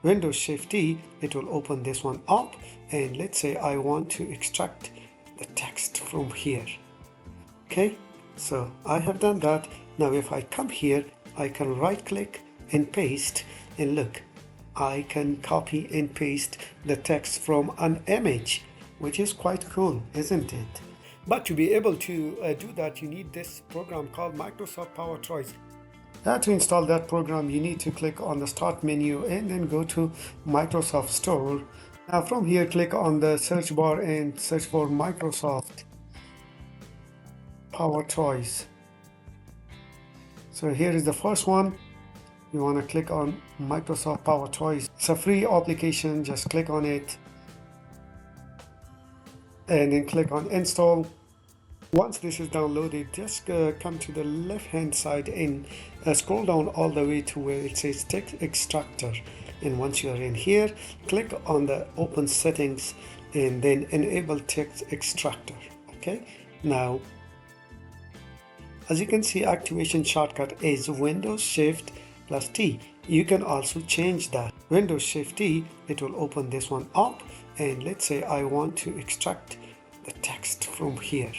Windows Shift T, it will open this one up, and let's say I want to extract the text from here. Okay, so I have done that. Now if I come here, I can right click and paste, and look, I can copy and paste the text from an image, which is quite cool, isn't it? But to be able to do that, you need this program called Microsoft PowerToys. To install that program, you need to click on the start menu and then go to Microsoft Store. Now from here, click on the search bar and search for Microsoft PowerToys. So here is the first one. You want to click on Microsoft PowerToys. It's a free application, just click on it and then click on install. Once this is downloaded, just come to the left hand side and scroll down all the way to where it says text extractor, and once you are in here, click on the open settings and then enable text extractor. Okay, now as you can see, activation shortcut is Windows Shift plus T. You can also change that. Windows Shift T, it will open this one up, and let's say I want to extract the text from here.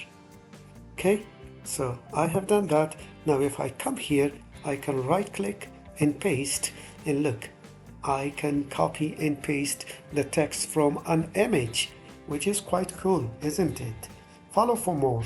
Okay, so I have done that. Now if I come here, I can right click and paste, and look, I can copy and paste the text from an image, which is quite cool, isn't it? Follow for more.